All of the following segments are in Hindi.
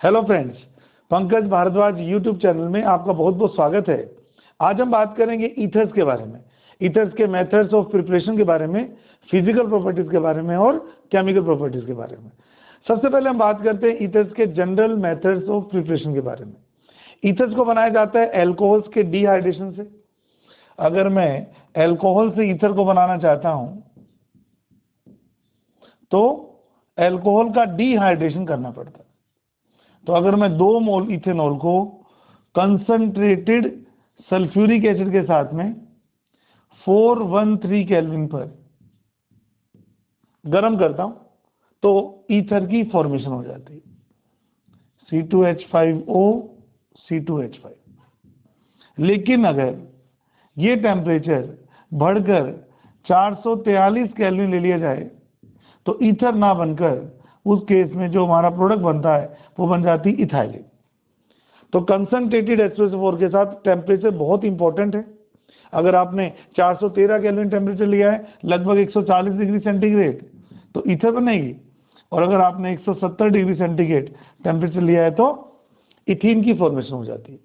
Hello friends, Pankaj Bhardwaj YouTube channel में आपका बहुत बहुत स्वागत है। आज हम बात करेंगे ईथर्स के बारे में, ईथर्स के मेथड्स ऑफ प्रिपरेशन के बारे में, फिजिकल प्रॉपर्टीज के बारे में और केमिकल प्रॉपर्टीज के बारे में। सबसे पहले हम बात करते हैं ईथर्स के जनरल मेथड्स ऑफ प्रिपरेशन के बारे में। ईथर्स को बनाया जाता है एल्कोहल्स के डिहाइड्रेशन से। अगर मैं एल्कोहल से ईथर को बनाना चाहता हूं तो एल्कोहल का डिहाइड्रेशन करना पड़ता है। तो अगर मैं 2 मोल इथेनॉल को कंसंट्रेटेड सल्फ्यूरिक एसिड के साथ में 413 केल्विन पर गर्म करता हूं तो ईथर की फॉर्मेशन हो जाती है C2H5O C2H5। लेकिन अगर ये टेम्परेचर बढ़कर 443 केल्विन ले लिया जाए तो ईथर ना बनकर उस केस में जो हमारा प्रोडक्ट बनता है वो बन जाती है इथाइलिन। तो कंसंट्रेटेड H2SO4 के साथ टेम्परेचर बहुत इंपॉर्टेंट है। अगर आपने 413 केल्विन टेम्परेचर लिया है, लगभग 140 डिग्री सेंटीग्रेड, तो ईथर बनेगी। और अगर आपने 170 डिग्री सेंटीग्रेड टेम्परेचर लिया है तो इथीन की फॉर्मेशन हो जाती है।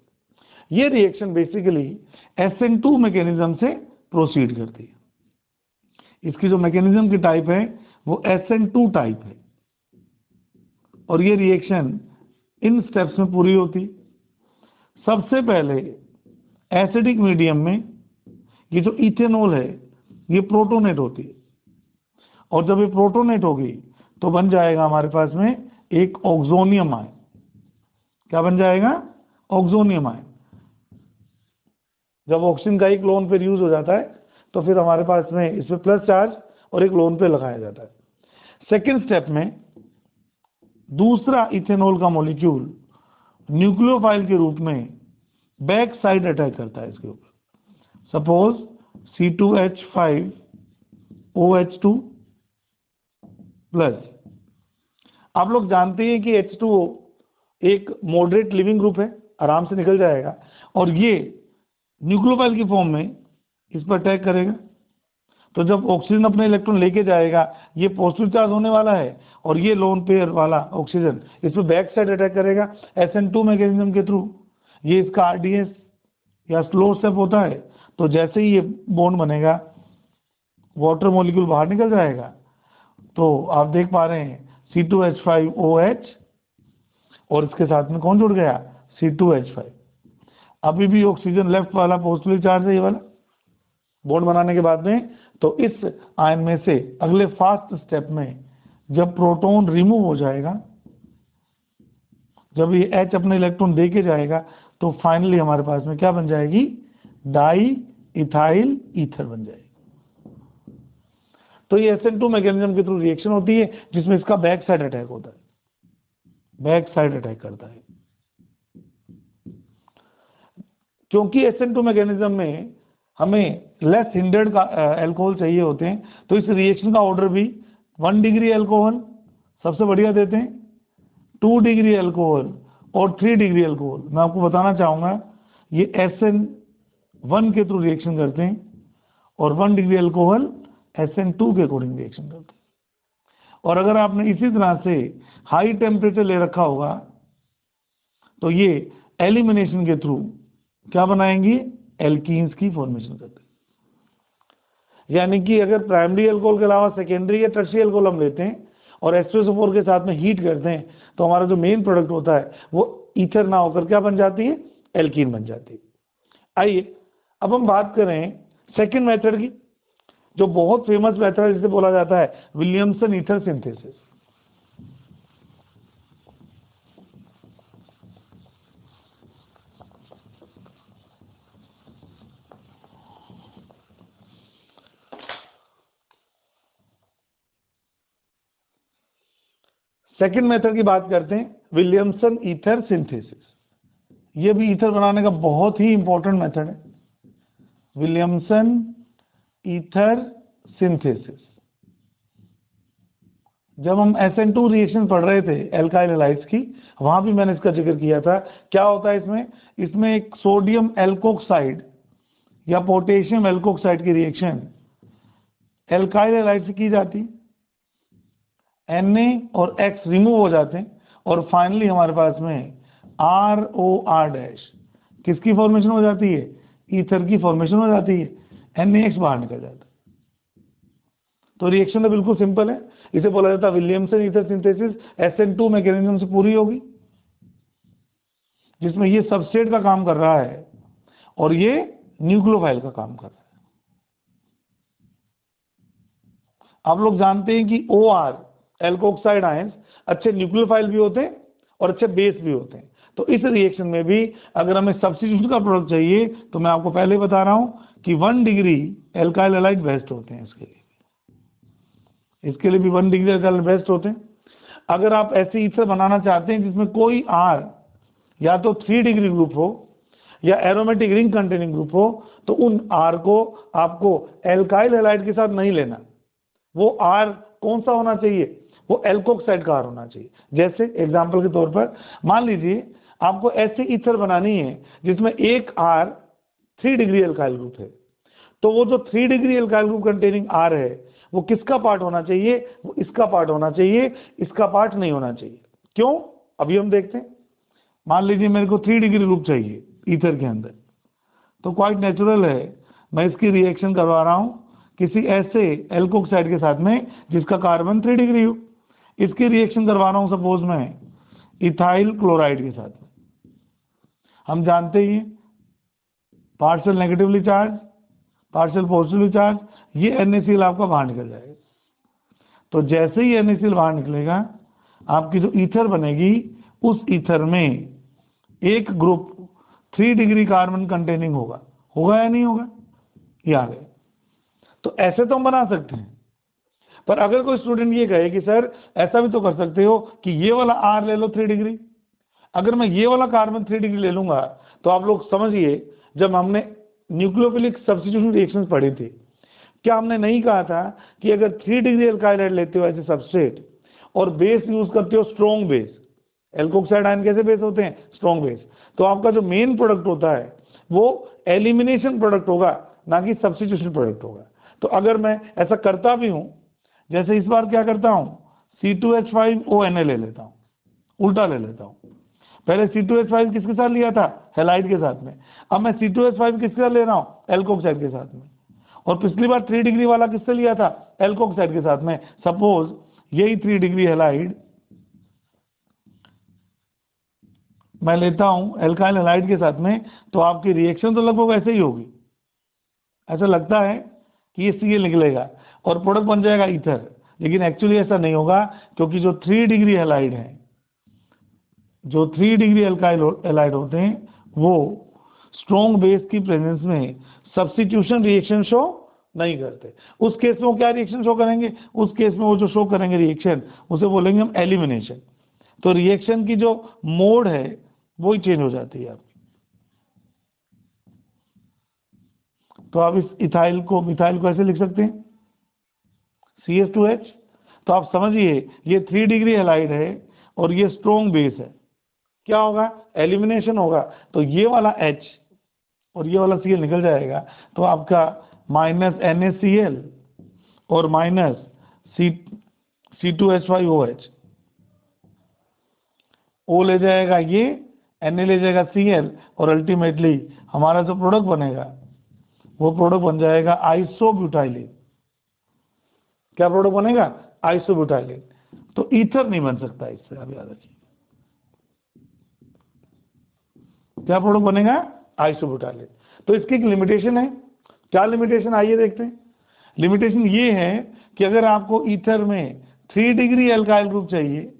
ये रिएक्शन बेसिकली SN2 मैकेनिज्म से प्रोसीड करती है। इसकी जो मैकेनिज्म की टाइप है वो SN2 टाइप है और ये रिएक्शन इन स्टेप्स में पूरी होती। सबसे पहले एसिडिक मीडियम में ये जो इथेनॉल है ये प्रोटोनेट होती है और जब ये प्रोटोनेट होगी तो बन जाएगा हमारे पास में एक ऑक्सोनियम आयन। क्या बन जाएगा? Oxonium ion. जब ऑक्सीजन का एक लोन पे यूज हो जाता है तो फिर हमारे पास में इसमें प्लस चार्ज और एक लोन पे लगाया जाता है। सेकेंड स्टेप में दूसरा इथेनॉल का मॉलिक्यूल न्यूक्लियोफाइल के रूप में बैक साइड अटैक करता है इसके ऊपर। Suppose C2H5OH2 plus. आप लोग जानते हैं कि H2O एक मॉडरेट लिविंग ग्रुप है, आराम से निकल जाएगा और ये न्यूक्लियोफाइल की फॉर्म में इस पर अटैक करेगा। तो जब ऑक्सीजन अपने इलेक्ट्रॉन लेके जाएगा, ये पॉजिटिव चार्ज होने वाला है और ये लोन पेयर वाला ऑक्सीजन इस पर बैक साइड अटैक करेगा SN2 मैकेनिज्म के थ्रू। ये इसका RDS या स्लो स्टेप होता है। तो जैसे ही ये बॉन्ड बनेगा, वाटर मॉलिक्यूल बाहर निकल जाएगा। तो आप देख पा रहे हैं C2H5OH और इसके साथ में कौन जुड़ गया? C2H5। अभी भी ऑक्सीजन लेफ्ट वाला पॉजिटिव चार्ज है, ये वाला बॉन्ड बनाने के बाद में। तो इस आयन में से अगले फास्ट स्टेप में जब प्रोटॉन रिमूव हो जाएगा, जब ये H अपने इलेक्ट्रॉन दे के जाएगा तो फाइनली हमारे पास में क्या बन जाएगी? डाई इथाइल ईथर बन जाएगी। तो ये SN2 मैकेनिज्म के थ्रू रिएक्शन होती है जिसमें इसका बैक साइड अटैक होता है, बैक साइड अटैक करता है। क्योंकि SN2 मैकेनिज्म में हमें लेस हिंडर्ड का एल्कोहल चाहिए होते हैं, तो इस रिएक्शन का ऑर्डर भी 1 डिग्री एल्कोहल सबसे बढ़िया देते हैं, 2 डिग्री एल्कोहल और 3 डिग्री एल्कोहल। मैं आपको बताना चाहूँगा ये SN1 के थ्रू रिएक्शन करते हैं और 1 डिग्री एल्कोहल SN2 के अकॉर्डिंग रिएक्शन करते हैं। और अगर आपने इसी तरह से हाई टेम्परेचर ले रखा होगा तो ये एलिमिनेशन के थ्रू क्या बनाएंगे? एल्कीन्स की फॉर्मेशन करते हैं। यानी कि अगर प्राइमरी एल्कोहल के अलावा सेकेंडरी या टर्शियरी एल्कोहल हम लेते हैं और H2SO4 के साथ में हीट करते हैं तो हमारा जो मेन प्रोडक्ट होता है वो ईथर ना होकर क्या बन जाती है? एल्कीन बन जाती है। आइए अब हम बात करें सेकेंड मेथड की, जो बहुत फेमस मेथड है, जिसे बोला जाता है Williamson ether synthesis. Second method की बात करते हैं, विलियमसन ईथर सिंथेसिस। ये भी ईथर बनाने का बहुत ही इंपॉर्टेंट मेथड है, विलियमसन ईथर सिंथेसिस। जब हम SN2 रिएक्शन पढ़ रहे थे एल्काइल हैलाइड्स की, वहां भी मैंने इसका जिक्र किया था। क्या होता है इसमें एक सोडियम एल्कोक्साइड या पोटेशियम एल्कोक्साइड की रिएक्शन एल्काइल हैलाइड से की जाती है। Na और X रिमूव हो जाते हैं और फाइनली हमारे पास में ROR डैश किसकी फॉर्मेशन हो जाती है, ईथर की फॉर्मेशन हो जाती है, NaX बाहर निकल जाता है। तो रिएक्शन तो बिल्कुल सिंपल है, इसे बोला जाता है Williamson ether synthesis. SN2 mechanism से पूरी होगी, जिसमें ये सबस्ट्रेट का काम कर रहा है और ये न्यूक्लियोफाइल का काम कर रहा है। आप लोग जानते हैं कि OR एल्कोक्साइड आयंस अच्छे न्यूक्लियोफाइल भी होते हैं और अच्छे बेस भी होते हैं। तो इस रिएक्शन में भी अगर हमें सब्स्टिट्यूशन का प्रोडक्ट चाहिए तो मैं आपको पहले बता रहा हूं कि 1 डिग्री एल्काइल हैलाइड बेस्ट होते हैं। इसके लिए भी 1 डिग्री एल्काइल बेस्ट होते हैं। अगर आप ऐसे ईथर बनाना चाहते हैं जिसमें कोई R या तो 3 डिग्री ग्रुप हो या एरोमेटिक रिंग कंटेनिंग ग्रुप हो, तो उन R को आपको एल्काइल हैलाइड के साथ नहीं लेना। वो R कौन सा होना चाहिए, वो एल्कोक्साइड का R होना चाहिए। जैसे एग्जांपल के तौर पर मान लीजिए आपको ऐसे ईथर बनानी है जिसमें एक R 3 डिग्री एल्काइल ग्रुप है, तो वो जो 3 degree alkyl group containing R है वो किसका पार्ट होना चाहिए, वो इसका पार्ट होना चाहिए, इसका पार्ट नहीं होना चाहिए। क्यों, अभी हम देखते हैं। मान लीजिए मेरे को 3 डिग्री ग्रुप चाहिए ईथर के अंदर, तो क्वाइट नेचुरल है मैं इसकी रिएक्शन करवा रहा हूं किसी ऐसे एल्कोक्साइड के साथ में जिसका कार्बन 3 डिग्री हो। इसकी रिएक्शन करवा रहा हूं सपोज मैं इथाइल क्लोराइड के साथ में। हम जानते ही partial negatively charge, partial positively charge, ये NaCl आपका बाहर निकल जाएगा। तो जैसे ही NaCl बाहर निकलेगा आपकी जो ईथर बनेगी उस ईथर में एक ग्रुप 3 डिग्री कार्बन कंटेनिंग होगा। होगा या नहीं होगा, ये आ गया। तो ऐसे तो हम बना सकते हैं, पर अगर कोई स्टूडेंट ये कहे कि सर ऐसा भी तो कर सकते हो कि ये वाला R ले लो 3 डिग्री, अगर मैं ये वाला कार्बन 3 डिग्री ले लूंगा, तो आप लोग समझिए जब हमने न्यूक्लियोफिलिक सब्स्टिट्यूशन रिएक्शंस पढ़ी थी, क्या हमने नहीं कहा था कि अगर 3 डिग्री एल्काइल हैलाइड लेते हो ऐसे सबस्ट्रेट और बेस यूज करते हो स्ट्रॉन्ग बेस, एल्कोक्साइड आयन कैसे बेस होते हैं, स्ट्रॉन्ग बेस, तो आपका जो मेन प्रोडक्ट होता है वो एलिमिनेशन प्रोडक्ट होगा, ना कि सब्स्टिट्यूशन प्रोडक्ट होगा। तो अगर मैं ऐसा करता भी हूं, जैसे इस बार क्या करता हूं, C2H5ONa ले लेता हूं, उल्टा ले लेता हूं। पहले C2H5 किसके साथ लिया था, हैलाइड के साथ में, अब मैं C2H5 किसके साथ ले रहा हूं, एल्कोक्साइड के साथ में। और पिछली बार 3 डिग्री वाला किससे लिया था, एल्कोक्साइड के साथ में। सपोज यही 3 डिग्री हैलाइड मैं लेता हूं एल्काइल हैलाइड के साथ में, तो आपकी रिएक्शन तो लगभग ऐसे ही होगी। ऐसा लगता है कि ये Cl निकलेगा और प्रोडक्ट बन जाएगा ईथर, लेकिन एक्चुअली ऐसा नहीं होगा, क्योंकि जो 3 डिग्री हैलाइड है, जो 3 डिग्री एल्काइल हैलाइड होते हैं, वो स्ट्रॉन्ग बेस की प्रेजेंस में सब्स्टिट्यूशन रिएक्शन शो नहीं करते। उस केस में वो क्या रिएक्शन शो करेंगे, उस केस में वो जो शो करेंगे रिएक्शन, उसे बोलेंगे हम एलिमिनेशन। तो रिएक्शन की जो मोड है वो ही चेंज हो जाती है आपकी। तो आप इस मिथाइल को ऐसे लिख सकते हैं CH2H। तो आप समझिए ये 3 डिग्री हैलाइड है और ये स्ट्रॉन्ग बेस है, क्या होगा, एलिमिनेशन होगा। तो ये वाला H और ये वाला Cl निकल जाएगा, तो आपका -NaCl और -C2H5OH, O ले जाएगा ये, Na ले जाएगा Cl, और अल्टीमेटली हमारा जो प्रोडक्ट बनेगा वो प्रोडक्ट बन जाएगा आइसोब्यूटाइलिन। क्या प्रोडक्ट बनेगा, आइसोब्यूटाइलिन। तो ईथर नहीं बन सकता इससे, आप याद रखिए। क्या प्रोडक्ट बनेगा, आइसोब्यूटाइलिन। तो इसकी एक लिमिटेशन है। क्या लिमिटेशन, आइए देखते हैं। लिमिटेशन ये है कि अगर आपको ईथर में 3 डिग्री एल्काइल ग्रुप चाहिए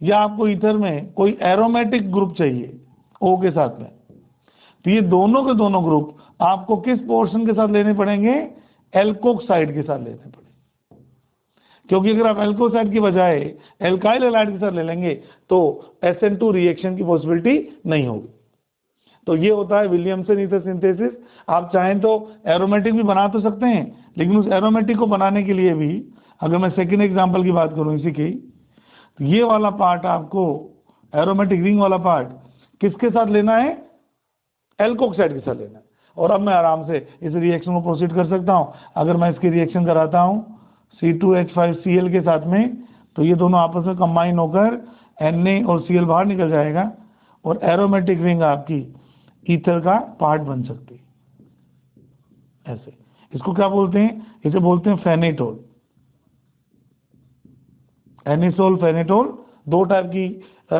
या आपको ईथर में कोई एरोमेटिक ग्रुप चाहिए O के साथ में, तो ये दोनों के दोनों ग्रुप आपको किस पोर्शन के साथ लेने पड़ेंगे, एल्कोक्साइड के साथ लेने पड़ेंगे। क्योंकि अगर आप एल्कोक्साइड की बजाय एल्काइल हैलाइड के साथ ले लेंगे तो SN2 रिएक्शन की पॉसिबिलिटी नहीं होगी। तो ये होता है विलियमसन ईथर सिंथेसिस। आप चाहें तो एरोमेटिक भी बना तो सकते हैं, लेकिन उस एरोमेटिक को बनाने के लिए भी, अगर मैं सेकेंड एग्जाम्पल की बात करूं इसी की, तो ये वाला पार्ट आपको एरोमेटिक रिंग वाला पार्ट किसके साथ लेना है, एल्कोक्साइड के साथ लेना है। और अब मैं आराम से इस रिएक्शन को प्रोसीड कर सकता हूं। अगर मैं इसकी रिएक्शन कराता हूं C2H5Cl के साथ में, तो ये दोनों आपस में कंबाइन होकर Na और Cl बाहर निकल जाएगा और एरोमेटिक रिंग आपकी ईथर का पार्ट बन सकती है। ऐसे इसको क्या बोलते हैं? इसे बोलते हैं फेनेटोल। एनिसोल, फेनेटोल, दो टाइप की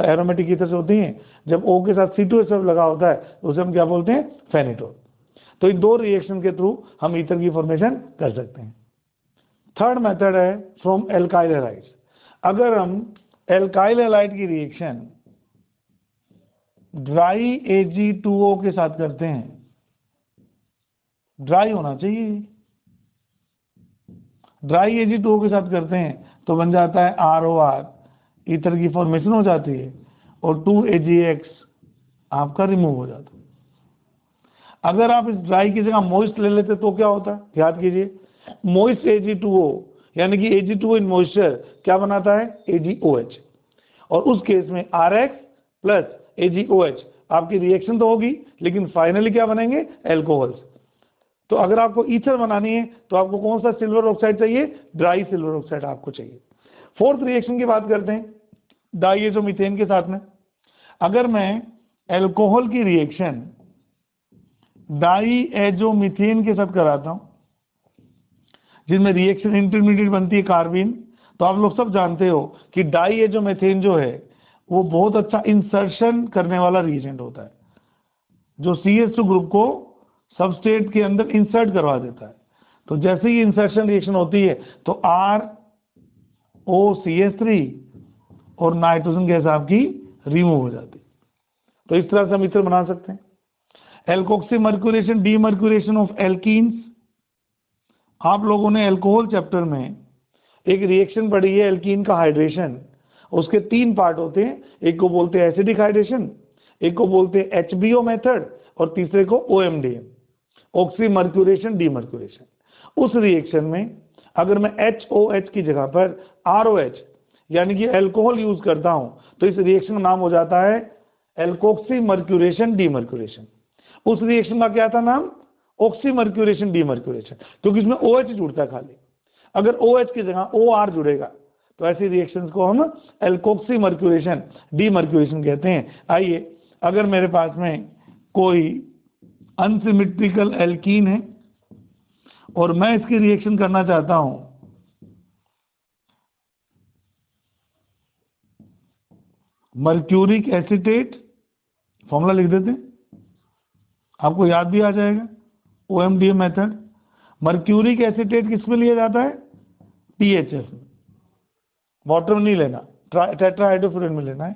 एरोमेटिक ईथर्स होती हैं। जब O के साथ C2H5 लगा होता है तो उसे हम क्या बोलते हैं? फेनेटोल। तो इन दो रिएक्शन के थ्रू हम ईथर की फॉर्मेशन कर सकते हैं। थर्ड मेथड है फ्रॉम एल्काइल हैलाइड्स। अगर हम एल्काइल हैलाइड की रिएक्शन ड्राई Ag2O के साथ करते हैं, ड्राई होना चाहिए, ड्राई Ag2O के साथ करते हैं तो बन जाता है ROR, ईथर की फॉर्मेशन हो जाती है और 2AgX आपका रिमूव हो जाता है। अगर आप इस ड्राई की जगह मॉइस्ट ले लेते तो क्या होता है? याद कीजिए, मॉइस्ट Ag2O यानी कि Ag2O इन मॉइस्चर क्या बनाता है? AgOH। और उस केस में RX प्लस AgOH आपकी रिएक्शन तो होगी, लेकिन फाइनली क्या बनेंगे? एल्कोहल्स। तो अगर आपको ईथर बनानी है तो आपको कौन सा सिल्वर ऑक्साइड चाहिए? ड्राई सिल्वर ऑक्साइड आपको चाहिए। फोर्थ रिएक्शन की बात करते हैं डाइएजोमीथेन के साथ में। अगर मैं एल्कोहल की रिएक्शन डाइएजोमीथेन के साथ कराता हूं, जिसमें रिएक्शन इंटरमीडिएट बनती है कार्बिन, तो आप लोग सब जानते हो कि डाइएजोमीथेन जो है वो बहुत अच्छा इंसर्शन करने वाला रिएजेंट होता है, जो CH2 ग्रुप को सबस्ट्रेट के अंदर इंसर्ट करवा देता है। तो जैसे ही इंसर्शन रिएक्शन होती है तो ROCH3 और नाइट्रोजन गैस आपकी रिमूव हो जाती है। तो इस तरह से हम ईथर बना सकते हैं। Alkoxy mercuration, demercuration of alkenes. आप लोगों ने एल्कोहल चैप्टर में एक रिएक्शन पढ़ी है एल्कीन का हाइड्रेशन। उसके 3 पार्ट होते हैं, एक को बोलते हैं एसिडिक हाइड्रेशन, एक को बोलते हैं HBO मेथड और तीसरे को OMDM, ऑक्सी मर्क्यूरेशन डीमर्क्यूरेशन। उस रिएक्शन में अगर मैं HOH की जगह पर ROH यानी कि अल्कोहल यूज करता हूं तो इस रिएक्शन का नाम हो जाता है एल्कोक्सी मर्क्यूरेशन डीमर्क्यूरेशन। उस रिएक्शन का क्या था नाम? ऑक्सी मर्क्यूरेशन डीमर्क्यूरेशन, क्योंकि इसमें OH जुड़ता है खाली। अगर OH की जगह OR जुड़ेगा तो ऐसी रिएक्शंस को हम एल्कोक्सी मर्क्यूरेशन डीमर्क्यूरेशन कहते हैं। आइए, अगर मेरे पास में कोई अनसिमेट्रिकल एल्कीन है और मैं इसकी रिएक्शन करना चाहता हूं, मर्क्यूरिक एसीटेट, फॉर्मूला लिख देते हैं, आपको याद भी आ जाएगा, OMDM मेथड। मर्क्यूरिक एसीटेट किस में लिया जाता है? THF में, वाटर में नहीं लेना, टेट्राहाइड्रोफ्लोराइड में लेना है।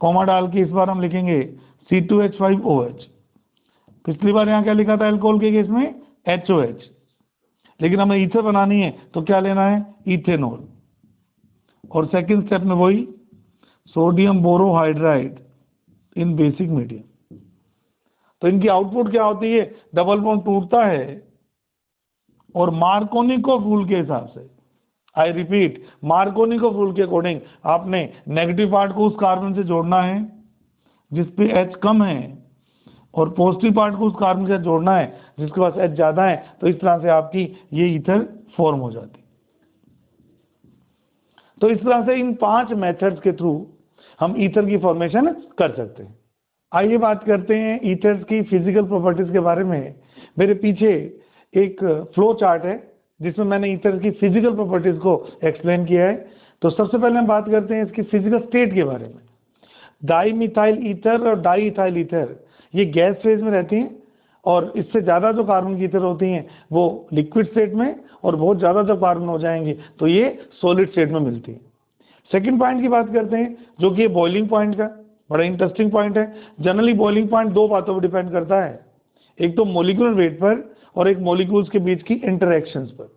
कॉमा डाल के इस बार हम लिखेंगे C2H5OH। पिछली बार यहाँ क्या लिखा था अल्कोहल के केस में? HOH। लेकिन हमें ईथर बनानी है तो क्या लेना है? इथेनॉल। और सेकंड स्टेप में वही सोडियम बोरोहाइड्राइड इन बेसिक मीडियम। तो इनकी आउटपुट क्या होती है? डबल बॉन्ड टूटता है और मार्कोनिको रूल के हिसाब से, आई रिपीट, मार्कोनिको रूल के अकॉर्डिंग आपने नेगेटिव पार्ट को उस कार्बन से जोड़ना है जिसपे H कम है और पॉजिटिव पार्ट को उस कार्बन के साथ जोड़ना है जिसके पास H ज्यादा है। तो इस तरह से आपकी ये ईथर फॉर्म हो जाती है। तो इस तरह से इन 5 मेथड्स के थ्रू हम ईथर की फॉर्मेशन कर सकते हैं। आइए बात करते हैं ईथर्स की फिजिकल प्रॉपर्टीज के बारे में। मेरे पीछे एक फ्लो चार्ट है जिसमें मैंने ईथर की फिजिकल प्रॉपर्टीज को एक्सप्लेन किया है। तो सबसे पहले हम बात करते हैं इसकी फिजिकल स्टेट के बारे में। डाईमिथाइल ईथर और डाईइथाइल ईथर ये गैस फेज में रहती हैं और इससे ज़्यादा जो कार्बन की ईथर होती हैं वो लिक्विड स्टेट में, और बहुत ज़्यादा जब कार्बन हो जाएंगे तो ये सॉलिड स्टेट में मिलती है। सेकंड पॉइंट की बात करते हैं जो कि बॉइलिंग पॉइंट का बड़ा इंटरेस्टिंग पॉइंट है। जनरली बॉइलिंग पॉइंट 2 बातों पर डिपेंड करता है, एक तो मोलिकुलर वेट पर और एक मोलिक्यूल्स के बीच की इंटरेक्शंस पर।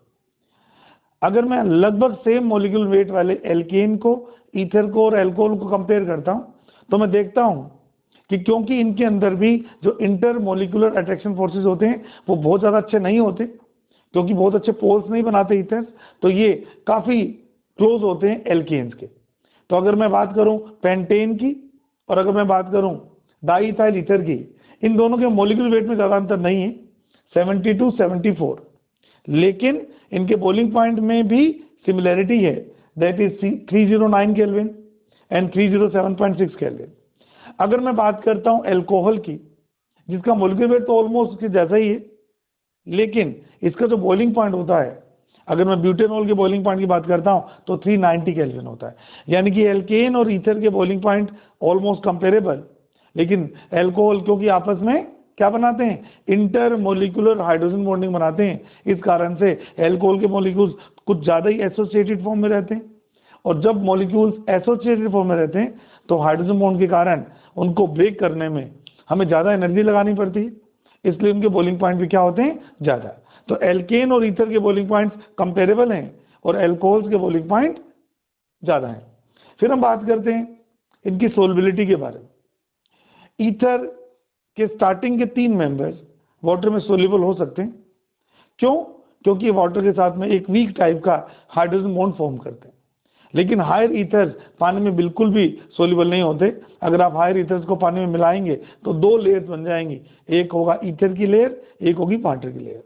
अगर मैं लगभग सेम मोलिकुलर वेट वाले एल्केन को, ईथर को और एल्कोहल को कंपेयर करता हूं तो मैं देखता हूं कि क्योंकि इनके अंदर भी जो इंटर मोलिकुलर अट्रैक्शन फोर्सेस होते हैं वो बहुत ज़्यादा अच्छे नहीं होते, क्योंकि बहुत अच्छे पोल्स नहीं बनाते ईथर्स, तो ये काफ़ी क्लोज होते हैं एल्केन्स के। तो अगर मैं बात करूं पेंटेन की और अगर मैं बात करूं डाईइथाइल ईथर की, इन दोनों के मोलिकुलर वेट में ज़्यादा अंतर नहीं है, 72-74, लेकिन इनके बॉइलिंग पॉइंट में भी सिमिलैरिटी है। That is 309 kelvin and 307.6 kelvin. अगर मैं बात करता हूं अल्कोहल की, जिसका मोलिक्यूलर वेट तो ऑलमोस्ट उसके जैसा ही है, लेकिन इसका जो बॉइलिंग पॉइंट होता है, अगर मैं ब्यूटेनॉल के बॉइलिंग पॉइंट की बात करता हूं तो 390 केल्विन होता है। यानी कि एल्केन और ईथर के बॉइलिंग पॉइंट ऑलमोस्ट कंपेरेबल, लेकिन अल्कोहल क्योंकि आपस में क्या बनाते हैं, इंटर मोलिकुलर हाइड्रोजन बॉन्डिंग बनाते हैं, इस कारण से अल्कोहल के मॉलिक्यूल्स कुछ ज्यादा ही एसोसिएटेड फॉर्म में रहते हैं, और जब मॉलिक्यूल्स एसोसिएटेड फॉर्म में रहते हैं तो हाइड्रोजन बॉन्ड के कारण उनको ब्रेक करने में हमें ज्यादा एनर्जी लगानी पड़ती है, इसलिए उनके बॉइलिंग पॉइंट भी क्या होते हैं, ज्यादा। तो एल्केन और ईथर के बॉइलिंग पॉइंट्स कंपेरेबल हैं और अल्कोहल्स के बॉइलिंग पॉइंट ज्यादा हैं। फिर हम बात करते हैं इनकी सोलबिलिटी के बारे में। ईथर के स्टार्टिंग के 3 मेंबर्स वाटर में सोल्यूबल हो सकते हैं। क्यों? क्योंकि वाटर के साथ में एक वीक टाइप का हाइड्रोजन बॉन्ड फॉर्म करते हैं, लेकिन हायर ईथर्स पानी में बिल्कुल भी सोल्यूबल नहीं होते। अगर आप हायर ईथर्स को पानी में मिलाएंगे तो 2 लेयर्स बन जाएंगी, एक होगा ईथर की लेयर, एक होगी वाटर की लेयर।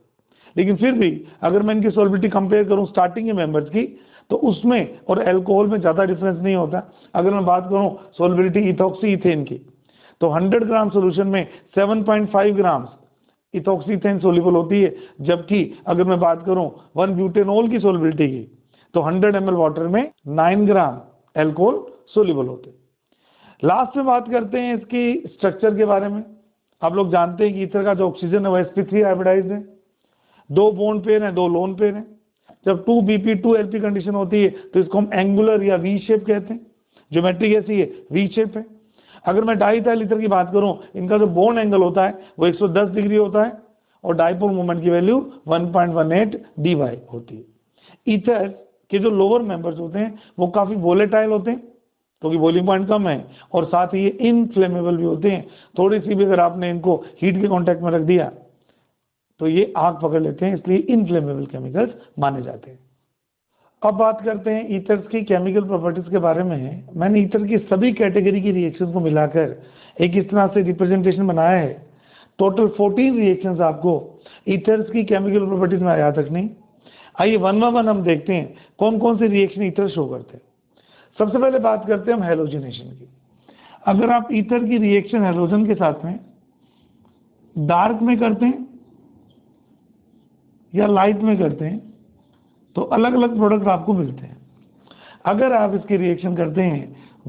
लेकिन फिर भी अगर मैं इनकी सोलबिलिटी कंपेयर करूं स्टार्टिंग के मेंबर्स की, तो उसमें और अल्कोहल में ज़्यादा डिफरेंस नहीं होता। अगर मैं बात करूं सोलबिलिटी इथॉक्सी इथेन की, तो 100 ग्राम सोल्यूशन में 7.5 ग्राम इथॉक्सीथेन सोल्यूबल होती है, जबकि अगर मैं बात करूं 1 ब्यूटेनॉल की सोलबिलिटी की, तो 100 ml वाटर में 9 ग्राम अल्कोहल सोल्यूबल होते हैं। लास्ट में बात करते हैं इसकी स्ट्रक्चर के बारे में। आप लोग जानते हैं कि ईथर का जो ऑक्सीजन है वो sp3 हाइब्रिडाइज्ड है, 2 बॉन्ड पेयर हैं, 2 लोन पेयर हैं। जब 2bp2lp कंडीशन होती है तो इसको हम एंगुलर या वी शेप कहते हैं। ज्योमेट्री कैसी है, वी शेप है। अगर मैं डाईइथाइल ईथर की बात करूं, इनका जो बॉन्ड एंगल होता है वो 110 डिग्री होता है और डाइपोल मोमेंट की वैल्यू 1.18 dy होती है। ईथर के जो लोअर मेंबर्स होते हैं वो काफी वोलेटाइल होते हैं क्योंकि बॉइलिंग पॉइंट कम है, और साथ ही ये इनफ्लेमेबल भी होते हैं। थोड़ी सी भी अगर आपने इनको हीट के कांटेक्ट में रख दिया तो ये आग पकड़ लेते हैं, इसलिए इनफ्लेमेबल केमिकल्स माने जाते हैं। अब बात करते हैं ईथर्स की केमिकल प्रॉपर्टीज के बारे में। मैंने ईथर की सभी कैटेगरी की रिएक्शंस को मिलाकर एक इस तरह से रिप्रेजेंटेशन बनाया है। टोटल 14 रिएक्शंस आपको ईथर्स की केमिकल प्रॉपर्टीज में याद रखनी। आइए वन बाय वन हम देखते हैं कौन कौन से रिएक्शन ईथर शो करते हैं। सबसे पहले बात करते हैं हम हैलोजिनेशन की। अगर आप ईथर की रिएक्शन हैलोजन के साथ में डार्क में करते हैं या लाइट में करते हैं तो अलग अलग प्रोडक्ट आपको मिलते हैं। अगर आप इसकी रिएक्शन करते हैं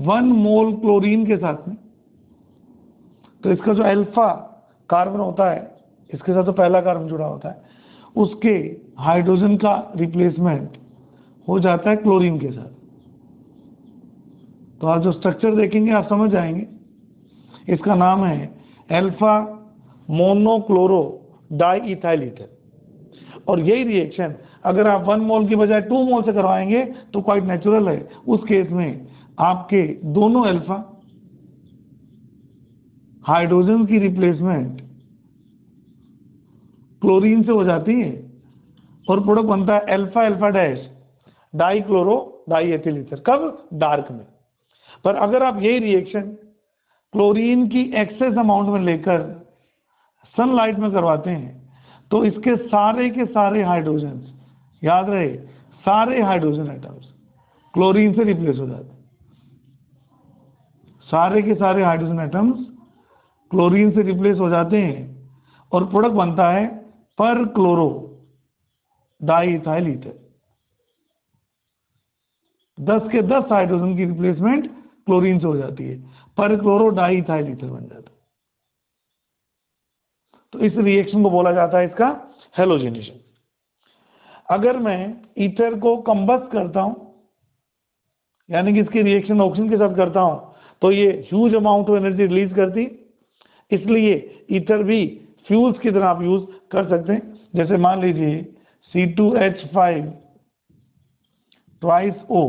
1 मोल क्लोरीन के साथ में, तो इसका जो अल्फा कार्बन होता है, इसके साथ तो पहला कार्बन जुड़ा होता है, उसके हाइड्रोजन का रिप्लेसमेंट हो जाता है क्लोरीन के साथ। तो आप जो स्ट्रक्चर देखेंगे आप समझ जाएंगे। इसका नाम है अल्फा मोनोक्लोरो डाईइथाइल ईथर। और यही रिएक्शन अगर आप 1 मोल की बजाय 2 मोल से करवाएंगे तो क्वाइट नेचुरल है। उस केस में आपके दोनों अल्फा हाइड्रोजन की रिप्लेसमेंट क्लोरीन से हो जाती है और प्रोडक्ट बनता है alpha alpha dash dichloro diethyl ether. कब? डार्क में। पर अगर आप यही रिएक्शन क्लोरीन की एक्सेस अमाउंट में लेकर सनलाइट में करवाते हैं तो इसके सारे के सारे हाइड्रोजन, याद रहे, सारे हाइड्रोजन एटम्स क्लोरीन से रिप्लेस हो जाते हैं। सारे के सारे हाइड्रोजन एटम्स क्लोरीन से रिप्लेस हो जाते हैं और प्रोडक्ट बनता है पर क्लोरो डाईइथाइल ईथर। 10 के 10 हाइड्रोजन की रिप्लेसमेंट क्लोरीन से हो जाती है, पर क्लोरो डाईइथाइल ईथर बन जाता है। तो इस रिएक्शन को बोला जाता है इसका हैलोजिनेशन। अगर मैं ईथर को कंबस्ट करता हूं, यानी कि इसकी रिएक्शन ऑक्सीजन के साथ करता हूं, तो ये huge amount of energy release करती, इसलिए ईथर भी फ्यूल्स की तरह आप यूज कर सकते हैं। जैसे मान लीजिए C2H5 ट्वाइस O,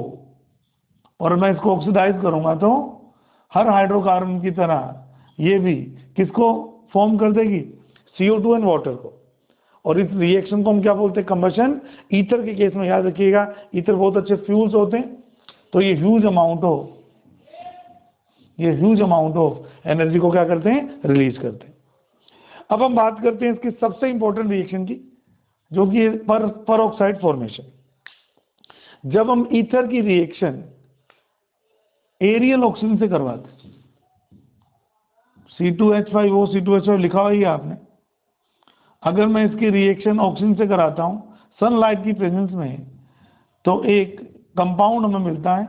और मैं इसको ऑक्सीडाइज करूंगा तो हर हाइड्रोकार्बन की तरह ये भी किसको फॉर्म कर देगी, CO2 एंड वाटर को। और इस रिएक्शन को हम क्या बोलते हैं, कंबशन। ईथर के केस में याद रखिएगा ईथर बहुत अच्छे फ्यूल्स होते हैं, तो ये ह्यूज अमाउंट ऑफ एनर्जी को क्या करते हैं, रिलीज करते हैं। अब हम बात करते हैं इसकी सबसे इंपॉर्टेंट रिएक्शन की, जो कि पर ऑक्साइड फॉर्मेशन। जब हम ईथर की रिएक्शन एरियल ऑक्सीजन से करवाते हैं, C2H5O C2H5 लिखा हुआ ही है आपने, अगर मैं इसकी रिएक्शन ऑक्सीजन से कराता हूं सनलाइट की प्रेजेंस में, तो एक कंपाउंड हमें मिलता है,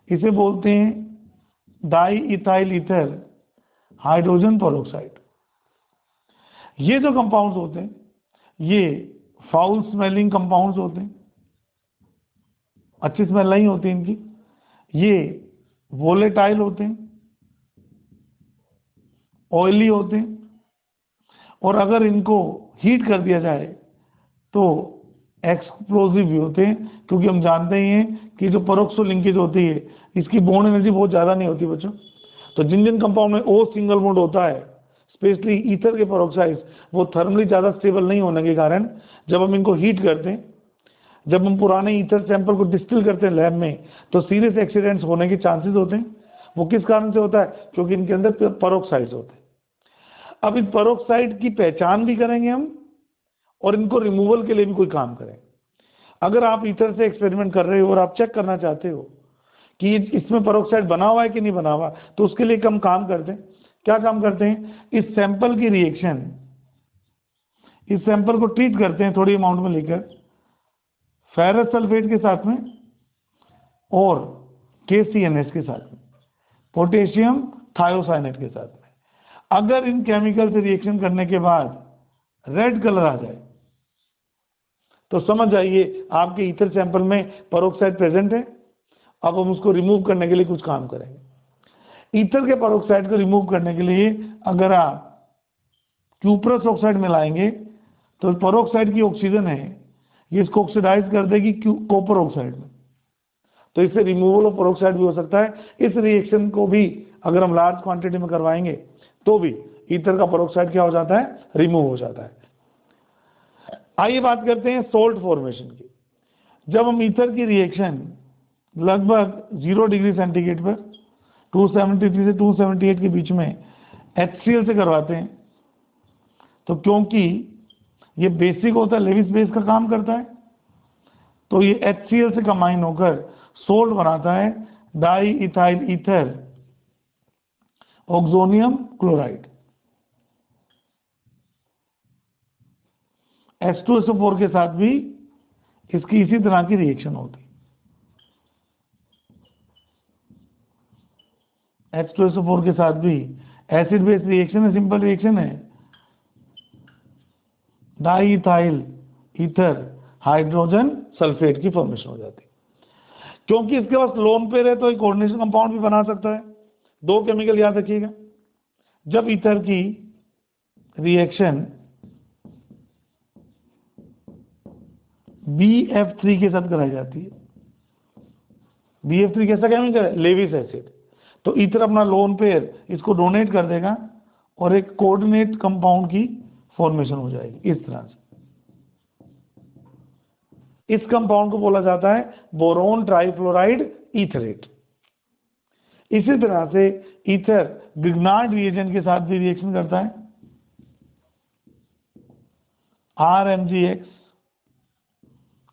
इसे बोलते हैं di ethyl ether hydrogen peroxide. ये जो कंपाउंड्स होते हैं ये फाउल स्मेलिंग कंपाउंड्स होते हैं, अच्छी स्मेल नहीं होती इनकी, ये वोलेटाइल होते हैं, ऑयली होते हैं, और अगर इनको हीट कर दिया जाए तो एक्सप्लोसिव भी होते हैं, क्योंकि हम जानते ही हैं कि जो परोक्सो लिंकेज होती है इसकी बॉन्ड एनर्जी बहुत ज़्यादा नहीं होती बच्चों। तो जिन जिन कंपाउंड में ओ सिंगल बॉन्ड होता है, स्पेशली ईथर के पेरोक्साइड्स, वो थर्मली ज़्यादा स्टेबल नहीं होने के कारण जब हम इनको हीट करते हैं, जब हम पुराने ईथर सैंपल को डिस्टिल करते हैं लैब में, तो सीरियस एक्सीडेंट्स होने के चांसेस होते हैं। वो किस कारण से होता है? क्योंकि इनके अंदर पेरोक्साइड्स होते हैं। अब इस पेरोक्साइड की पहचान भी करेंगे हम और इनको रिमूवल के लिए भी कोई काम करेंगे। अगर आप ईथर से एक्सपेरिमेंट कर रहे हो और आप चेक करना चाहते हो कि इसमें पेरोक्साइड बना हुआ है कि नहीं बना हुआ, तो उसके लिए हम काम करते हैं। क्या काम करते हैं? इस सैंपल की रिएक्शन, इस सैंपल को ट्रीट करते हैं थोड़ी अमाउंट में लेकर फेरस सल्फेट के साथ में और KCNS के साथ में, पोटेशियम थायोसाइनेट के साथ में। अगर इन केमिकल से रिएक्शन करने के बाद रेड कलर आ जाए तो समझ जाइए आपके ईथर सैंपल में पेरोक्साइड प्रेजेंट है। अब हम उसको रिमूव करने के लिए कुछ काम करेंगे। ईथर के पेरोक्साइड को रिमूव करने के लिए अगर आप क्यूप्रस ऑक्साइड मिलाएंगे तो पेरोक्साइड की ऑक्सीजन है, ये इसको ऑक्सीडाइज कर देगी कॉपर ऑक्साइड में, तो इससे रिमूवल ऑफ पेरोक्साइड भी हो सकता है। इस रिएक्शन को भी अगर हम लार्ज क्वांटिटी में करवाएंगे तो भी ईथर का पेरोक्साइड क्या हो जाता है? रिमूव हो जाता है। आइए बात करते हैं सोल्ट फॉर्मेशन की। जब हम ईथर की रिएक्शन लगभग 0 डिग्री सेंटीग्रेड पर 273 से 278 के बीच में HCl से करवाते हैं, तो क्योंकि ये बेसिक होता है, लेविस बेस का काम करता है, तो ये HCl से कंबाइन होकर सोल्ट बनाता है di ethyl ether oxonium chloride. H2SO4 के साथ भी इसकी इसी तरह की रिएक्शन होती है। H2SO4 के साथ भी एसिड बेस रिएक्शन है, सिंपल रिएक्शन है, di ethyl ether hydrogen sulphate की फॉर्मेशन हो जाती है। क्योंकि इसके पास लोन पेयर है तो एक कोऑर्डिनेशन कंपाउंड भी बना सकता है। दो केमिकल याद रखिएगा, जब ईथर की रिएक्शन BF3 के साथ कराई जाती है, BF3 कैसा केमिकल है? लेविस एसिड, तो ईथर अपना लोन पेयर इसको डोनेट कर देगा और एक कोऑर्डिनेट कंपाउंड की फॉर्मेशन हो जाएगी इस तरह से। इस कंपाउंड को बोला जाता है बोरोन ट्राइफ्लोराइड ईथरेट। इसी तरह से ईथर ग्रिग्नार्ड रिएजेंट के साथ भी रिएक्शन करता है, RMgX।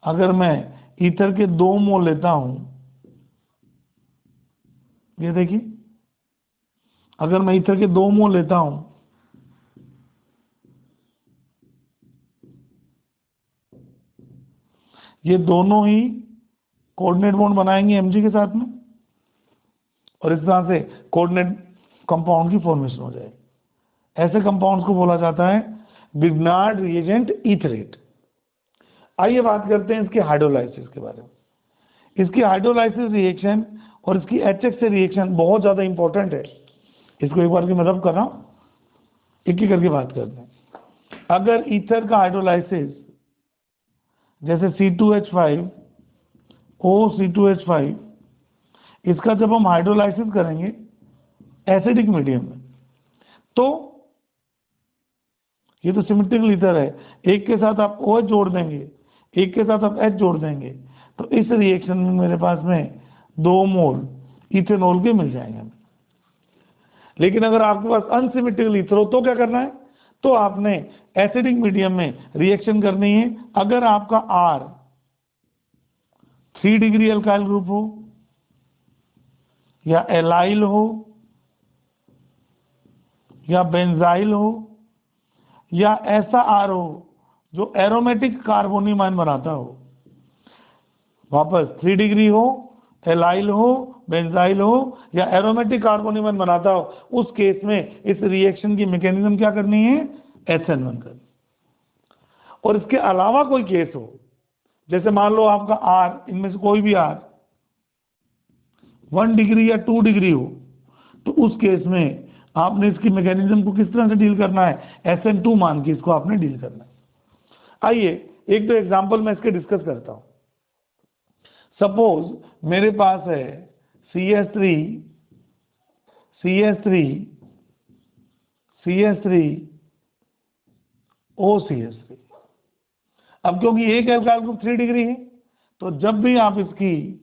अगर मैं ईथर के 2 मोल लेता हूं, ये देखिए, अगर मैं ईथर के 2 मोल लेता हूं ये दोनों ही कोऑर्डिनेट बॉन्ड बनाएंगे Mg के साथ में और इस तरह से कोऑर्डिनेट कंपाउंड की फॉर्मेशन हो जाएगी। ऐसे कंपाउंड्स को बोला जाता है ग्रिग्नार्ड रिएजेंट ईथरेट। आइए बात करते हैं इसके हाइड्रोलाइसिस के बारे में। इसकी हाइड्रोलाइसिस रिएक्शन और इसकी HX से रिएक्शन बहुत ज़्यादा इंपॉर्टेंट है। इसको एक बार की मैं रब कर रहा हूँ, एक एक करके बात करते हैं। अगर ईथर का हाइड्रोलाइसिस जैसे C2H5O C2H5, इसका जब हम हाइड्रोलाइसिस करेंगे एसिडिक मीडियम में, तो ये तो सिमेट्रिकल ईथर है, एक के साथ आप OH जोड़ देंगे, एक के साथ आप H जोड़ देंगे, तो इस रिएक्शन में मेरे पास में 2 मोल इथेनॉल के मिल जाएंगे। लेकिन अगर आपके पास अनसिमेट्रिकल ईथर हो तो क्या करना है? तो आपने एसिडिक मीडियम में रिएक्शन करनी है। अगर आपका R 3 डिग्री अल्काइल ग्रुप हो या एलाइल हो या बेंजाइल हो या ऐसा आर हो जो एरोमेटिक कार्बोनियम आयन बनाता हो, वापस 3 डिग्री हो, एलाइल हो, बेंजाइल हो या एरोमेटिक कार्बोनियम आयन बनाता हो, उस केस में इस रिएक्शन की मैकेनिज्म क्या करनी है, SN1 करनी। और इसके अलावा कोई केस हो, जैसे मान लो आपका R, इनमें से कोई भी R 1 डिग्री या 2 डिग्री हो, तो उस केस में आपने इसकी मैकेनिज्म को किस तरह से डील करना है, SN2 मान के इसको आपने डील करना है। आइए एक दो एग्जांपल मैं इसके डिस्कस करता हूं। सपोज मेरे पास है CH3 OCH3। अब क्योंकि एक एल्काइल ग्रुप 3 डिग्री है, तो जब भी आप इसकी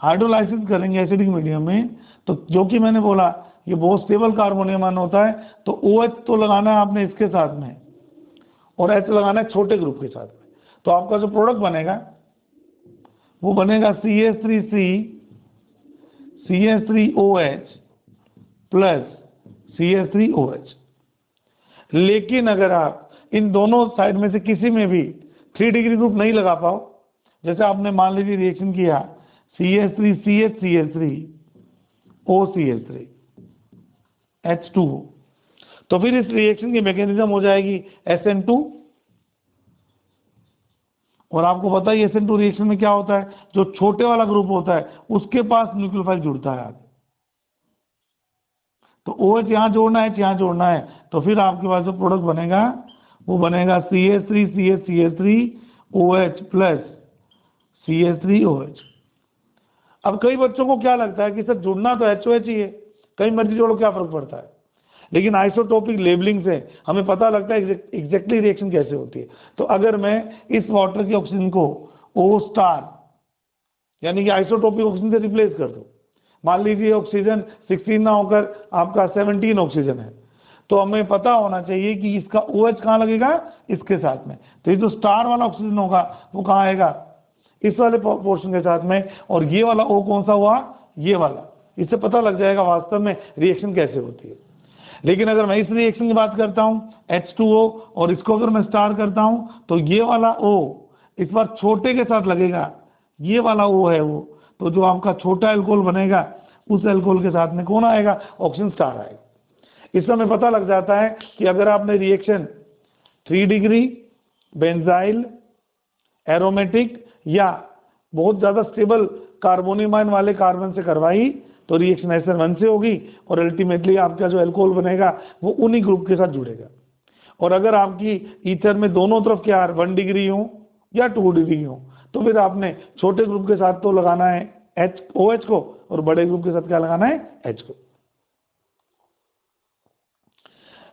हाइड्रोलाइसिस करेंगे एसिडिक मीडियम में, तो जो कि मैंने बोला ये बहुत स्टेबल कार्बोनियम आयन होता है, तो OH तो लगाना है आपने इसके साथ में और H लगाना है छोटे ग्रुप के साथ में। तो आपका जो प्रोडक्ट बनेगा वो बनेगा CH3OH प्लस CH3OH। लेकिन अगर आप इन दोनों साइड में से किसी में भी 3 डिग्री ग्रुप नहीं लगा पाओ, जैसे आपने मान लीजिए रिएक्शन किया CH3CH OCH3 H2O, तो फिर इस रिएक्शन की मैकेनिज्म हो जाएगी SN2। और आपको पता है SN2 रिएक्शन में क्या होता है, जो छोटे वाला ग्रुप होता है उसके पास न्यूक्लियोफाइल जुड़ता है आगे, तो OH यहाँ जोड़ना है, यहाँ जोड़ना है, तो फिर आपके पास जो प्रोडक्ट बनेगा वो बनेगा CH3OH प्लस CH3OH। अब कई बच्चों को क्या लगता है कि सर जुड़ना तो HOH ही है, कई मर्जी जोड़ो क्या फर्क पड़ता है, लेकिन आइसोटोपिक लेबलिंग से हमें पता लगता है एग्जैक्टली रिएक्शन कैसे होती है। तो अगर मैं इस वाटर के ऑक्सीजन को O स्टार यानी कि आइसोटोपिक ऑक्सीजन से रिप्लेस कर दो, मान लीजिए ऑक्सीजन 16 ना होकर आपका 17 ऑक्सीजन है, तो हमें पता होना चाहिए कि इसका OH कहाँ लगेगा, इसके साथ में। तो ये जो स्टार वाला ऑक्सीजन होगा वो कहाँ आएगा, इस वाले पोर्शन के साथ में, और ये वाला O कौन सा हुआ, ये वाला। इससे पता लग जाएगा वास्तव में रिएक्शन कैसे होती है। लेकिन अगर मैं इस रिएक्शन की बात करता हूं H2O और इसको अगर मैं स्टार करता हूं, तो ये वाला O इस बार छोटे के साथ लगेगा, ये वाला O है वो, तो जो आपका छोटा एल्कोहल बनेगा उस एल्कोहल के साथ में कौन आएगा, ऑक्सीजन स्टार आएगा। इससे हमें पता लग जाता है कि अगर आपने रिएक्शन 3 डिग्री बेंजाइल एरोमेटिक या बहुत ज्यादा स्टेबल कार्बोनियम आयन वाले कार्बन से करवाई, तो रिएक्शन SN1 से होगी और अल्टीमेटली आपका जो एल्कोहल बनेगा वो उन्हीं ग्रुप के साथ जुड़ेगा। और अगर आपकी ईथर में दोनों तरफ क्या 1 डिग्री हो या 2 डिग्री हो, तो फिर आपने छोटे ग्रुप के साथ तो लगाना है OH को और बड़े ग्रुप के साथ क्या लगाना है, H को।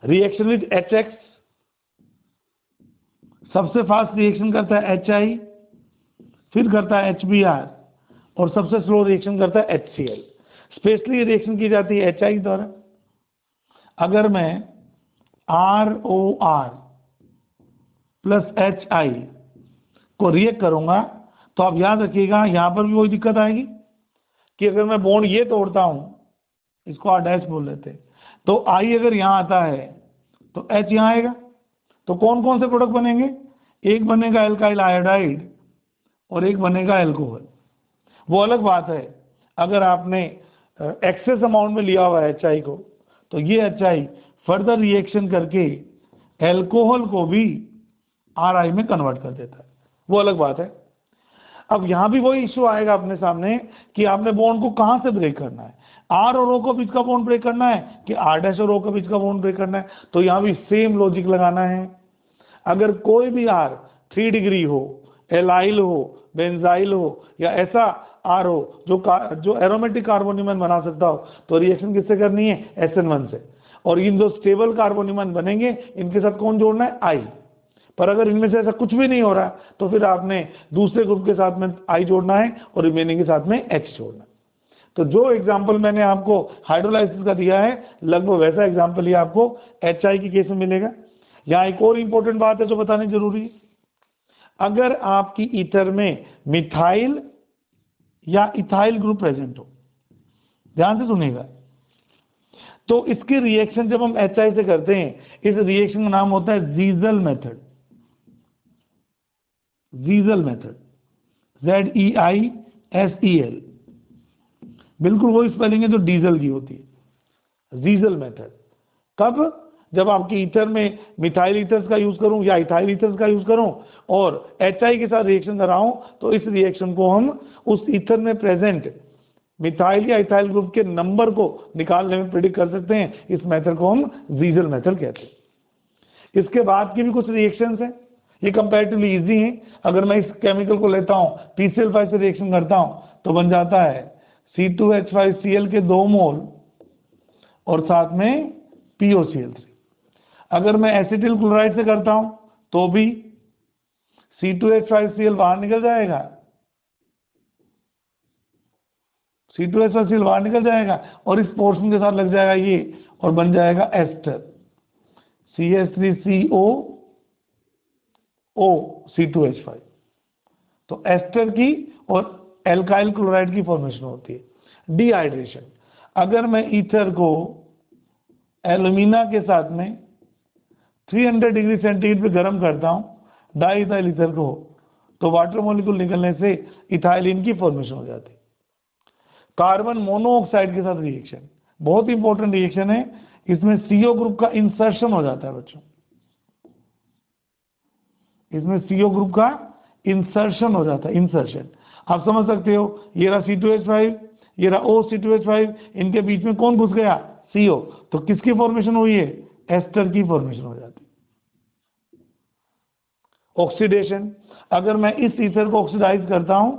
रिएक्शन विद HX सबसे फास्ट रिएक्शन करता है HI, फिर करता है HBr और सबसे स्लो रिएक्शन करता है HCl। स्पेशली रिएक्शन की जाती है HI द्वारा। अगर मैं ROR प्लस HI को रिएक्ट करूंगा, तो आप याद रखिएगा यहां पर भी वही दिक्कत आएगी कि अगर मैं बॉन्ड ये तोड़ता हूं, इसको R डैश बोल लेते हैं, तो I अगर यहां आता है तो H यहां आएगा, तो कौन कौन से प्रोडक्ट बनेंगे, एक बनेगा एल्काइल आयोडाइड और एक बनेगा एल्कोहल। वो अलग बात है अगर आपने एक्सेस अमाउंट में लिया हुआ है HI को, तो ये HI फर्दर रिएक्शन करके एल्कोहल को भी RI में कन्वर्ट कर देता है, वो अलग बात है। अब यहां भी वही इश्यू आएगा अपने सामने कि आपने बॉन्ड को कहां से ब्रेक करना है, R और O को बीच का बॉन्ड ब्रेक करना है कि R डैश और O के बीच का बॉन्ड ब्रेक करना है। तो यहां भी सेम लॉजिक लगाना है। अगर कोई भी R 3 डिग्री हो, एलाइल हो, बेंजाइल हो या ऐसा R हो जो एरोमेटिक कार्बोनियम आयन बना सकता हो, तो रिएक्शन किससे करनी है, SN1 से। और इन जो स्टेबल कार्बोनियम आयन बनेंगे इनके साथ कौन जोड़ना है, I। पर अगर इनमें से ऐसा कुछ भी नहीं हो रहा, तो फिर आपने दूसरे ग्रुप के साथ में I जोड़ना है और रिमेनिंग के साथ में H जोड़ना है। तो जो एग्जाम्पल मैंने आपको हाइड्रोलाइसिस का दिया है, लगभग वैसा एग्जाम्पल ही आपको HI की केस में मिलेगा। यहाँ एक और इंपॉर्टेंट बात है जो बतानी जरूरी है। अगर आपकी ईथर में मिथाइल या इथाइल ग्रुप प्रेजेंट हो। ध्यान से सुनिएगा। तो इसकी रिएक्शन जब हम HI से करते हैं, इस रिएक्शन का नाम होता है जीजल मेथड। जीजल मेथड, ZEISEL, बिल्कुल वही स्पेलिंग है जो डीजल की होती है। जीजल मेथड कब? जब आपके ईथर में मिथाइल ईथर्स का यूज करूं या इथाइल ईथर्स का यूज करूं और HI के साथ रिएक्शन कराऊं, तो इस रिएक्शन को हम उस ईथर में प्रेजेंट मिथाइल या इथाइल ग्रुप के नंबर को निकालने में प्रेडिक्ट कर सकते हैं। इस मेथड को हम जीजल मेथड कहते हैं। इसके बाद की भी कुछ रिएक्शंस हैं, ये कंपैरेटिवली इजी हैं। अगर मैं इस केमिकल को लेता हूं, PCl5 से रिएक्शन करता हूं, तो बन जाता है C2H5Cl के 2 मोल और साथ में POCl3। अगर मैं एसिटिल क्लोराइड से करता हूं तो भी C2H5Cl बाहर निकल जाएगा, C2H5Cl बाहर निकल जाएगा और इस पोर्शन के साथ लग जाएगा ये और बन जाएगा एस्टर CH3COO C2H5। तो एस्टर की और एल्काइल क्लोराइड की फॉर्मेशन होती है। डिहाइड्रेशन, अगर मैं ईथर को एल्यूमिना के साथ में 300 डिग्री सेंटीग्रेड पे गर्म करता हूं, डाई इथाइल ईथर को, तो वाटर मॉलिक्यूल निकलने से इथाइलिन की फॉर्मेशन हो जाती है। कार्बन मोनोऑक्साइड के साथ रिएक्शन, बहुत इंपॉर्टेंट रिएक्शन है, इसमें CO ग्रुप का इंसर्शन हो जाता है बच्चों, इसमें CO ग्रुप का इंसर्शन हो जाता है। इंसर्शन आप समझ सकते हो, ये रहा C2H5, ये रहा OC2H5, इनके बीच में कौन घुस गया? CO। तो किसकी फॉर्मेशन हुई है? एस्टर की फॉर्मेशन हो जाती है। ऑक्सीडेशन, अगर मैं इस ईथर को ऑक्सीडाइज करता हूं,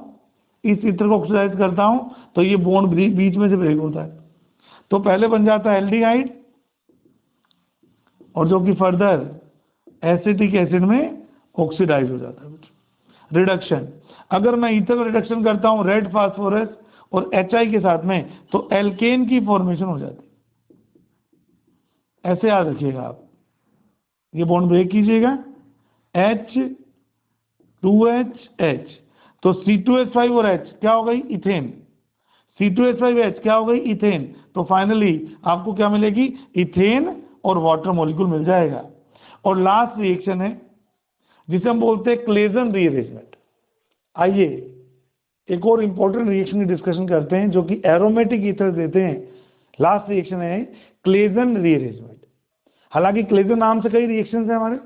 इस ईथर को ऑक्सीडाइज करता हूं, तो ये बॉन्ड बीच में से ब्रेक होता है। तो पहले बन जाता है एल्डिहाइड और जो कि फर्दर एसिटिक एसिड में ऑक्सीडाइज हो जाता है। रिडक्शन, अगर मैं ईथर रिडक्शन करता हूं रेड फास्फोरस और HI के साथ में, तो एल्केन की फॉर्मेशन हो जाती है। ऐसे याद रखिएगा आप, ये बॉन्ड ब्रेक कीजिएगा, H2HH, तो C2H5 और H क्या हो गई? इथेन। C2H5H क्या हो गई? इथेन। तो फाइनली आपको क्या मिलेगी? इथेन और वाटर मॉलिक्यूल मिल जाएगा। और लास्ट रिएक्शन है जिसे हम बोलते हैं क्लेजन रीअरेंजमेंट। आइए एक और इंपॉर्टेंट रिएक्शन की डिस्कशन करते हैं जो कि एरोमेटिक ईथर देते हैं। लास्ट रिएक्शन है क्लेजन रीअरेंजमेंट। हालांकि क्लेजन नाम से कई रिएक्शन है हमारे,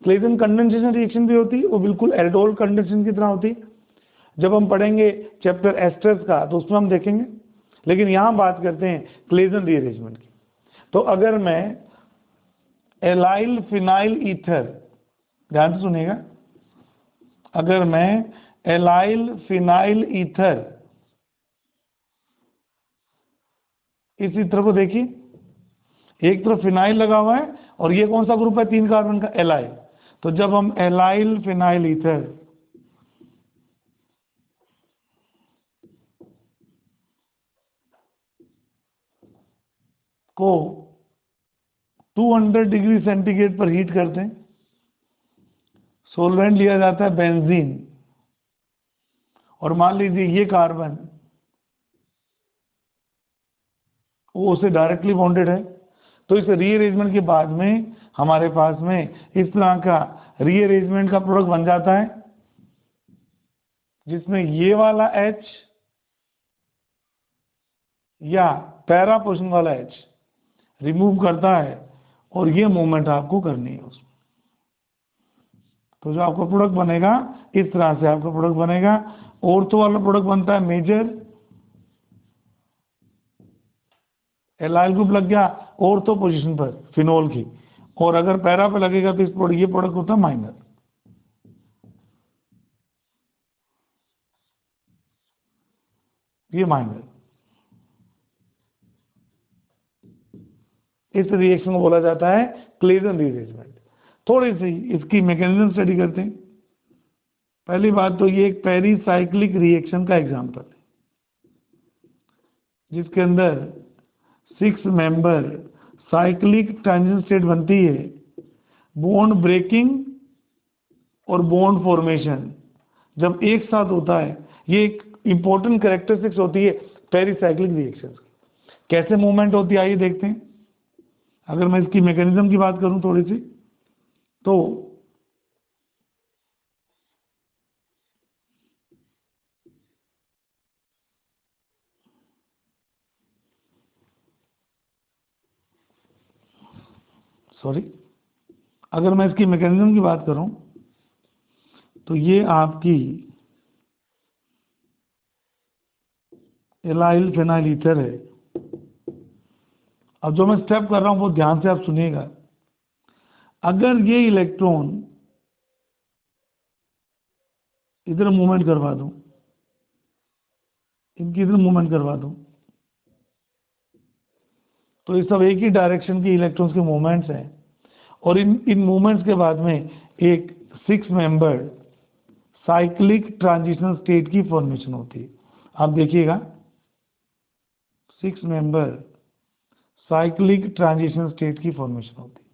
क्लेजन कंडेंसेशन रिएक्शन भी होती है, वो बिल्कुल एल्डोल कंडेंसेशन की तरह होती है। जब हम पढ़ेंगे चैप्टर एस्टर्स का तो उसमें हम देखेंगे, लेकिन यहां बात करते हैं क्लेजन रीअरेंजमेंट की। तो अगर मैं एलाइल फिनाइल ईथर, ध्यान से सुनिएगा, अगर मैं एलाइल फिनाइल ईथर, इस ईथर को देखिए, एक तरफ फिनाइल लगा हुआ है और ये कौन सा ग्रुप है? 3 कार्बन का, एलाइल। तो जब हम एलाइल फिनाइल ईथर को 200 डिग्री सेंटीग्रेड पर हीट करते हैं, सोलवेंट लिया जाता है बेंजीन, और मान लीजिए ये कार्बन वो उससे डायरेक्टली बॉन्डेड है, तो इस रीअरेंजमेंट के बाद में हमारे पास में इस तरह का रीअरेंजमेंट का प्रोडक्ट बन जाता है, जिसमें ये वाला H या पैरा पोर्शन वाला H रिमूव करता है और ये मूवमेंट आपको करनी है उसमें। तो जो आपका प्रोडक्ट बनेगा इस तरह से आपका प्रोडक्ट बनेगा। ऑर्थो वाला प्रोडक्ट बनता है मेजर, एलाइल ग्रुप लग गया ऑर्थो पोजीशन पर फिनोल की, और अगर पैरा पे लगेगा तो इस ये प्रोडक्ट होता है माइनर। ये माइनर, इस रिएक्शन को बोला जाता है क्लेजन रीअरेंजमेंट। थोड़ी सी इसकी मैकेनिज्म स्टडी करते हैं। पहली बात तो ये एक पेरीसाइक्लिक रिएक्शन का एग्जांपल है, जिसके अंदर 6 मेंबर साइक्लिक ट्रांजिशन स्टेट बनती है। बॉन्ड ब्रेकिंग और बॉन्ड फॉर्मेशन जब एक साथ होता है, ये एक इंपॉर्टेंट कैरेक्टरिस्टिक्स होती है पेरिसाइक्लिक रिएक्शन की। कैसे मूवमेंट होती है आइए देखते हैं। अगर मैं इसकी मैकेनिज्म की बात करूं थोड़ी सी, तो अगर मैं इसकी मैकेनिज्म की बात करूं तो ये आपकी एलाइल फेनाइल ईथर है। अब जो मैं स्टेप कर रहा हूं वो ध्यान से आप सुनिएगा। अगर ये इलेक्ट्रॉन इधर मूवमेंट करवा दूं, इनकी इधर मूवमेंट करवा दूं, तो ये सब एक ही डायरेक्शन की इलेक्ट्रॉन्स के मूवमेंट्स हैं। और इन मूवमेंट्स के बाद में एक 6 मेंबर्ड साइक्लिक ट्रांजिशन स्टेट की फॉर्मेशन होती है। आप देखिएगा 6 मेंबर साइक्लिक ट्रांजिशन स्टेट की फॉर्मेशन होती है।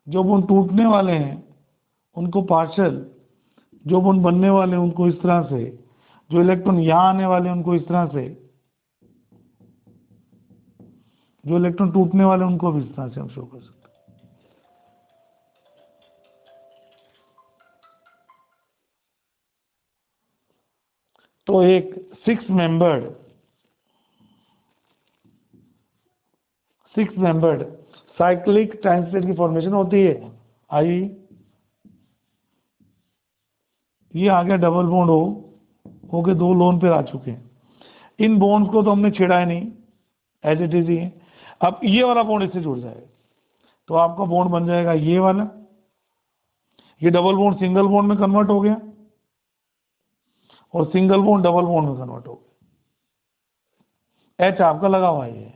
जो बॉन्ड टूटने वाले हैं उनको पार्शियल, जो बॉन्ड बनने वाले हैं उनको इस तरह से, जो इलेक्ट्रॉन यहां आने वाले हैं उनको इस तरह से, जो इलेक्ट्रॉन टूटने वाले हैं उनको भी इस तरह से हम शो कर सकते हैं। तो एक 6 मेंबर्ड साइक्लिक ट्रांजिशन स्टेट की फॉर्मेशन होती है। आई ये आ गया डबल बॉन्ड हो के 2 लोन पे आ चुके हैं। इन बॉन्ड्स को तो हमने छेड़ा है नहीं, एज इट इज ही है। अब ये वाला बॉन्ड इससे जुड़ जाएगा तो आपका बॉन्ड बन जाएगा ये वाला। ये डबल बॉन्ड सिंगल बॉन्ड में कन्वर्ट हो गया और सिंगल बॉन्ड डबल बॉन्ड में कन्वर्ट हो गया। एच आपका लगा हुआ है।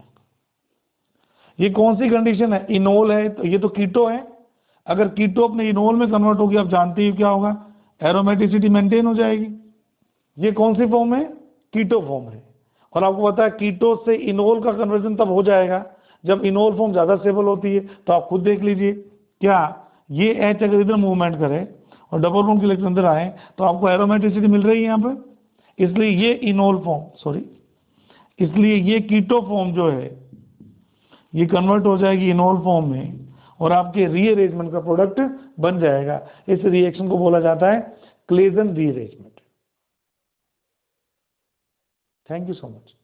ये कौन सी कंडीशन है? इनोल है, तो ये तो कीटो है। अगर कीटो अपने इनोल में कन्वर्ट होगी, आप जानते ही क्या होगा, एरोमेटिसिटी मेंटेन हो जाएगी। ये कौन सी फॉर्म है? कीटो फॉर्म है। और आपको पता है कीटो से इनोल का कन्वर्जन तब हो जाएगा जब इनोल फॉर्म ज्यादा स्टेबल होती है। तो आप खुद देख लीजिए, क्या ये एच अगर इधर मूवमेंट करे और डबल बॉन्ड के इलेक्ट्रॉन अंदर आए तो आपको एरोमेटिसिटी मिल रही है यहाँ पर। इसलिए ये इनोल फॉर्म इसलिए ये कीटो फॉर्म जो है ये कन्वर्ट हो जाएगी इनोल फॉर्म में और आपके रीअरेंजमेंट का प्रोडक्ट बन जाएगा। इस रिएक्शन को बोला जाता है Claisen rearrangement. Thank you so much.